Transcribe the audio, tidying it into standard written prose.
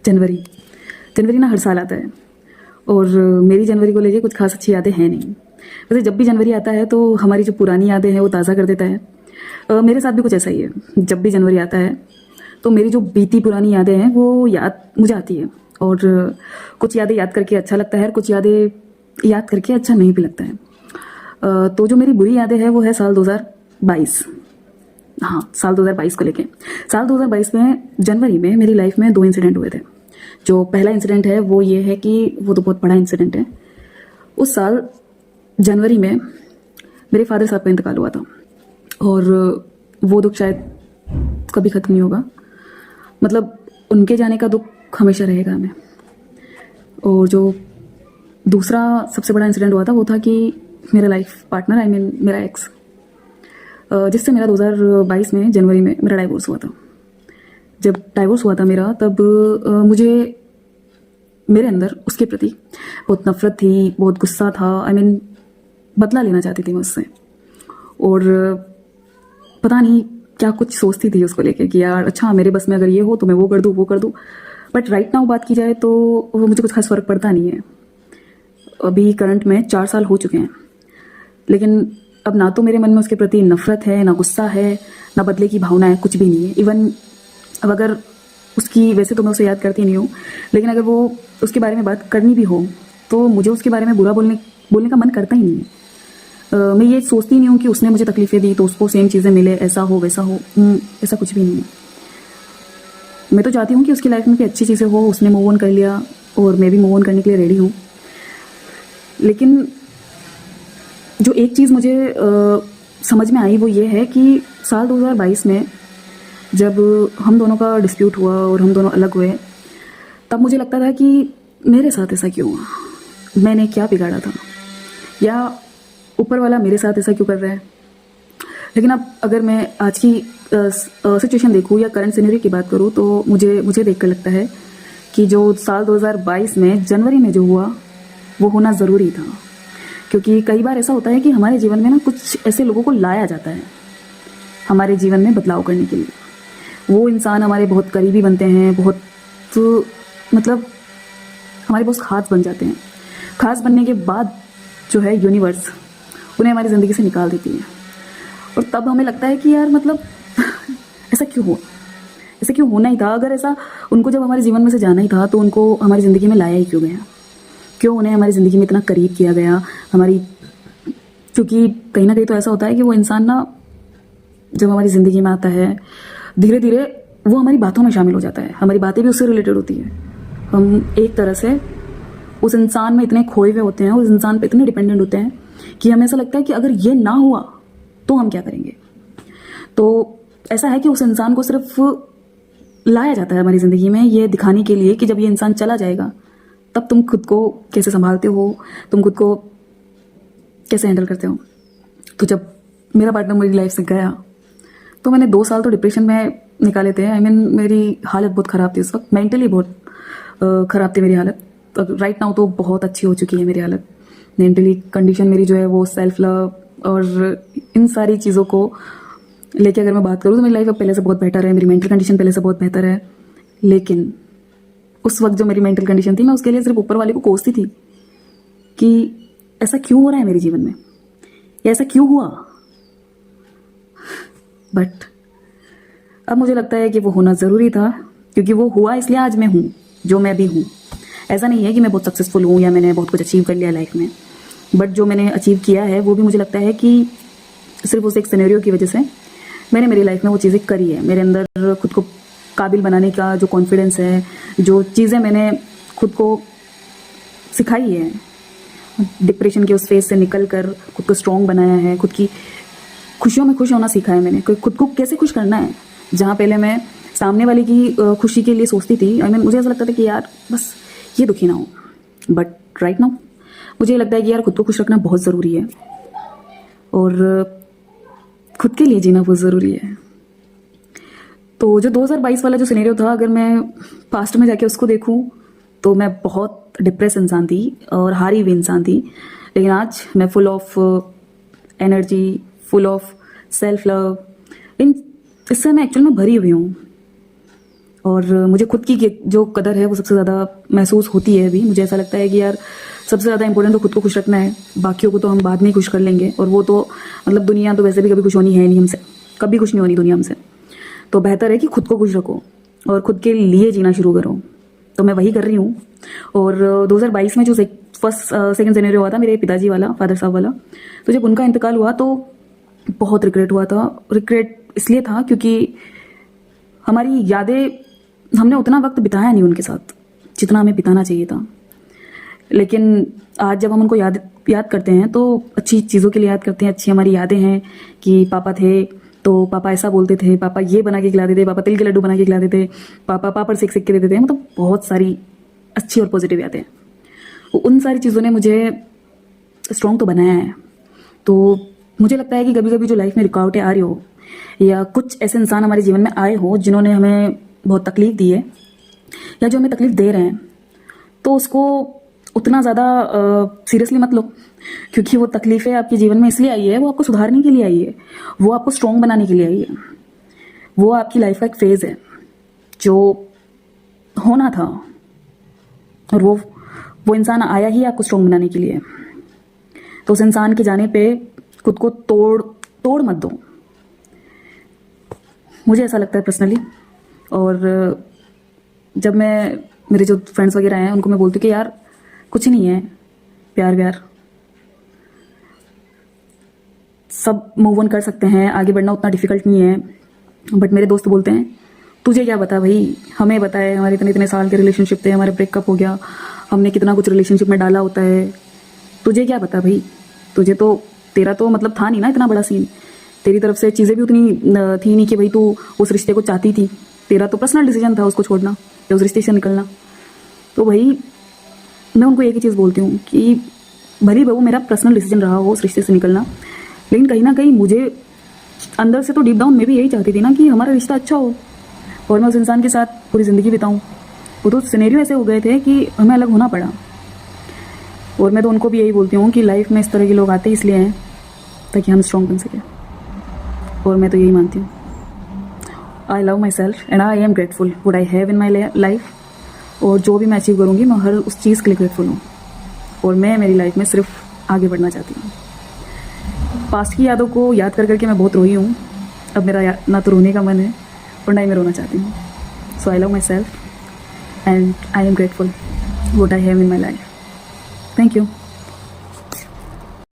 जनवरी जनवरी ना हर साल आता है और मेरी जनवरी को लेके कुछ खास अच्छी यादें हैं नहीं। वैसे जब भी जनवरी आता है तो हमारी जो पुरानी यादें हैं वो ताज़ा कर देता है। मेरे साथ भी कुछ ऐसा ही है। जब भी जनवरी आता है तो मेरी जो बीती पुरानी यादें हैं वो याद मुझे आती है और कुछ यादें याद करके अच्छा लगता है और कुछ यादें याद करके अच्छा नहीं भी लगता है। तो जो मेरी बुरी यादें हैं वो है साल 2022। हाँ, साल 2022 को लेके। साल 2022 में जनवरी में मेरी लाइफ में 2 इंसिडेंट हुए थे। जो पहला इंसिडेंट है वो ये है कि वो तो बहुत बड़ा इंसिडेंट है। उस साल जनवरी में मेरे फादर साहब का इंतकाल हुआ था और वो दुख शायद कभी ख़त्म नहीं होगा। मतलब उनके जाने का दुख हमेशा रहेगा हमें। और जो दूसरा सबसे बड़ा इंसिडेंट हुआ था वो था कि मेरा लाइफ पार्टनर मेरा एक्स, जिससे मेरा 2022 में जनवरी में मेरा डाइवोर्स हुआ था। जब डाइवोर्स हुआ था मेरा तब मुझे मेरे अंदर उसके प्रति बहुत नफरत थी, बहुत गुस्सा था। बदला लेना चाहती थी मैं उससे और पता नहीं क्या कुछ सोचती थी उसको लेके कि यार अच्छा मेरे बस में अगर ये हो तो मैं वो कर दूँ। बट राइट नाउ बात की जाए तो वो मुझे कुछ खास फ़र्क पड़ता नहीं है। अभी करंट में 4 साल हो चुके हैं, लेकिन अब ना तो मेरे मन में उसके प्रति नफरत है, ना गुस्सा है, ना बदले की भावना है, कुछ भी नहीं है। इवन अब अगर उसकी, वैसे तो मैं उसे याद करती नहीं हूँ, लेकिन अगर वो उसके बारे में बात करनी भी हो तो मुझे उसके बारे में बुरा बोलने का मन करता ही नहीं है। मैं ये सोचती नहीं हूँ कि उसने मुझे तकलीफ़ें दी तो उसको सेम चीज़ें मिले, ऐसा हो वैसा हो। ऐसा कुछ भी नहीं है। मैं तो चाहती हूँ कि उसकी लाइफ में भी अच्छी चीज़ें हो। उसने मूव ऑन कर लिया और मैं भी मूव ऑन करने के लिए रेडी हूँ। लेकिन जो एक चीज़ मुझे समझ में आई वो ये है कि साल 2022 में जब हम दोनों का डिस्प्यूट हुआ और हम दोनों अलग हुए, तब मुझे लगता था कि मेरे साथ ऐसा क्यों हुआ, मैंने क्या बिगाड़ा था, या ऊपर वाला मेरे साथ ऐसा क्यों कर रहा है। लेकिन अब अगर मैं आज की सिचुएशन देखूँ या करंट सिनेरियो की बात करूँ तो मुझे देखकर लगता है कि जो साल 2022 में जनवरी में जो हुआ वो होना ज़रूरी था। क्योंकि कई बार ऐसा होता है कि हमारे जीवन में ना कुछ ऐसे लोगों को लाया जाता है हमारे जीवन में बदलाव करने के लिए। वो इंसान हमारे बहुत करीबी बनते हैं, बहुत मतलब हमारे बहुत खास बन जाते हैं। खास बनने के बाद जो है यूनिवर्स उन्हें हमारी ज़िंदगी से निकाल देती है और तब हमें लगता है कि यार मतलब ऐसा क्यों हुआ, ऐसा क्यों होना ही था। अगर ऐसा उनको जब हमारे जीवन में से जाना ही था तो उनको हमारी ज़िंदगी में लाया ही क्यों गया, क्यों उन्हें हमारी ज़िंदगी में इतना करीब किया गया हमारी। क्योंकि कहीं ना कहीं तो ऐसा होता है कि वो इंसान ना जब हमारी ज़िंदगी में आता है धीरे धीरे वो हमारी बातों में शामिल हो जाता है, हमारी बातें भी उससे रिलेटेड होती है। हम एक तरह से उस इंसान में इतने खोए हुए होते हैं, उस इंसान पे इतने डिपेंडेंट होते हैं कि हमें ऐसा लगता है कि अगर ये ना हुआ तो हम क्या करेंगे। तो ऐसा है कि उस इंसान को सिर्फ लाया जाता है हमारी ज़िंदगी में ये दिखाने के लिए कि जब ये इंसान चला जाएगा तब तुम खुद को कैसे संभालते हो, तुम खुद को कैसे हैंडल करते हो। तो जब मेरा पार्टनर मेरी लाइफ से गया तो मैंने 2 साल तो डिप्रेशन में निकाले थे। मेरी हालत बहुत ख़राब थी उस वक्त, मेंटली बहुत ख़राब थी मेरी हालत। राइट नाउ तो बहुत अच्छी हो चुकी है मेरी हालत। मेंटली कंडीशन मेरी जो है वो सेल्फ लव और इन सारी चीज़ों को लेके अगर मैं बात करूँ तो मेरी लाइफ अब पहले से बहुत बेटर है, मेरी मेंटल कंडीशन पहले से बहुत बेहतर है। लेकिन उस वक्त जो मेरी मेंटल कंडीशन थी मैं उसके लिए सिर्फ ऊपर वाले को कोसती थी कि ऐसा क्यों हो रहा है मेरे जीवन में, या ऐसा क्यों हुआ। बट अब मुझे लगता है कि वो होना ज़रूरी था, क्योंकि वो हुआ इसलिए आज मैं हूँ जो मैं भी हूँ। ऐसा नहीं है कि मैं बहुत सक्सेसफुल हूँ या मैंने बहुत कुछ अचीव कर लिया लाइफ में, बट जो मैंने अचीव किया है वो भी मुझे लगता है कि सिर्फ उस एक सिनेरियो की वजह से मैंने मेरी लाइफ में वो चीज़ें करी है। मेरे अंदर खुद को काबिल बनाने का जो कॉन्फिडेंस है, जो चीज़ें मैंने खुद को सिखाई है, डिप्रेशन के उस फेज से निकल कर खुद को स्ट्रॉन्ग बनाया है, खुद की खुशियों में खुश होना सीखा है मैंने, खुद को कैसे खुश करना है। जहाँ पहले मैं सामने वाले की खुशी के लिए सोचती थी, मुझे ऐसा लगता था कि यार बस ये दुखी ना हो। बट राइट नाउ मुझे लगता है कि यार खुद को खुश रखना बहुत ज़रूरी है और खुद के लिए जीना बहुत ज़रूरी है। तो जो 2022 वाला जो सिनेरियो था, अगर मैं पास्ट में जाके उसको देखूं तो मैं बहुत डिप्रेस इंसान थी और हारी हुई इंसान थी। लेकिन आज मैं full of energy, full of self love, इससे मैं एक्चुअल में भरी हुई हूँ। और मुझे खुद की जो कदर है वो सबसे ज़्यादा महसूस होती है अभी। मुझे ऐसा लगता है कि यार सबसे ज़्यादा इंपॉर्टेंट तो खुद को खुश रखना है, बाकियों को तो हम बाद में ही खुश कर लेंगे। और वो तो मतलब दुनिया तो वैसे भी कभी खुश होनी है नहीं हमसे, कभी खुश नहीं होनी दुनिया हमसे। तो बेहतर है कि खुद को खुश रखो और खुद के लिए जीना शुरू करो। तो मैं वही कर रही हूँ। और 2022 में जो सेकेंड जनवरी हुआ था मेरे पिताजी वाला, फादर साहब वाला, तो जब उनका इंतकाल हुआ तो बहुत रिग्रेट हुआ था। रिग्रेट इसलिए था क्योंकि हमारी यादें, हमने उतना वक्त बिताया नहीं उनके साथ जितना हमें बिताना चाहिए था। लेकिन आज जब हम उनको याद करते हैं तो अच्छी चीज़ों के लिए याद करते हैं। अच्छी हमारी यादें हैं कि पापा थे तो पापा ऐसा बोलते थे, पापा ये बना के खिलाते थे, पापा तिल के लड्डू बना के खिलाते थे, पापा पापड़ सेक सेक के देते थे। मतलब बहुत सारी अच्छी और पॉजिटिव यादें। उन सारी चीज़ों ने मुझे स्ट्रॉन्ग तो बनाया है। तो मुझे लगता है कि कभी कभी जो लाइफ में रुकावटें आ रही हो या कुछ ऐसे इंसान हमारे जीवन में आए हो जिन्होंने हमें बहुत तकलीफ दी है या जो हमें तकलीफ दे रहे हैं, तो उसको उतना ज़्यादा सीरियसली मत लो, क्योंकि वो तकलीफ़ें आपके जीवन में इसलिए आई है, वो आपको सुधारने के लिए आई है, वो आपको स्ट्रॉन्ग बनाने के लिए आई है। वो आपकी लाइफ का एक फेज़ है जो होना था, और वो इंसान आया ही आपको स्ट्रॉन्ग बनाने के लिए। तो उस इंसान के जाने पे खुद को तोड़ मत दो, मुझे ऐसा लगता है पर्सनली। और जब मैं मेरे जो फ्रेंड्स वगैरह हैं उनको मैं बोलती हूँ कि यार कुछ नहीं है, प्यार व्यार सब मूव ऑन कर सकते हैं, आगे बढ़ना उतना डिफिकल्ट नहीं है। बट मेरे दोस्त बोलते हैं तुझे क्या पता भाई, हमें बताए, हमारे इतने इतने साल के रिलेशनशिप थे, हमारे ब्रेकअप हो गया, हमने कितना कुछ रिलेशनशिप में डाला होता है, तुझे क्या पता भाई, तुझे तो तेरा तो मतलब था नहीं ना इतना बड़ा सीन, तेरी तरफ से चीज़ें भी उतनी थी नहीं कि भाई तू उस रिश्ते को चाहती थी, तेरा तो पर्सनल डिसीजन था उसको छोड़ना या उस रिश्ते से निकलना। तो भाई मैं उनको एक ही चीज़ बोलती हूँ कि भले वो मेरा पर्सनल डिसीजन रहा हो उस रिश्ते से निकलना, लेकिन कहीं ना कहीं मुझे अंदर से तो डीप डाउन मैं भी यही चाहती थी ना कि हमारा रिश्ता अच्छा हो और मैं उस इंसान के साथ पूरी ज़िंदगी बिताऊँ। वो तो सिनेरियो ऐसे हो गए थे कि हमें अलग होना पड़ा। और मैं तो उनको भी यही बोलती हूँ कि लाइफ में इस तरह के लोग आते इसलिए हैं ताकि हम स्ट्रॉन्ग बन सकें। और मैं तो यही मानती हूँ। आई love myself and I am grateful would I have in my life. और जो भी मैं अचीव करूँगी मैं हर उस चीज़ के लिए ग्रेटफुल हूँ। और मैं मेरी लाइफ में सिर्फ आगे बढ़ना चाहती हूँ। पास्ट की यादों को याद कर करके मैं बहुत रोई हूँ। अब मेरा ना तो रोने का मन है और ना ही मैं रोना चाहती हूँ। So I love myself and I am grateful would I have in my life. Thank you.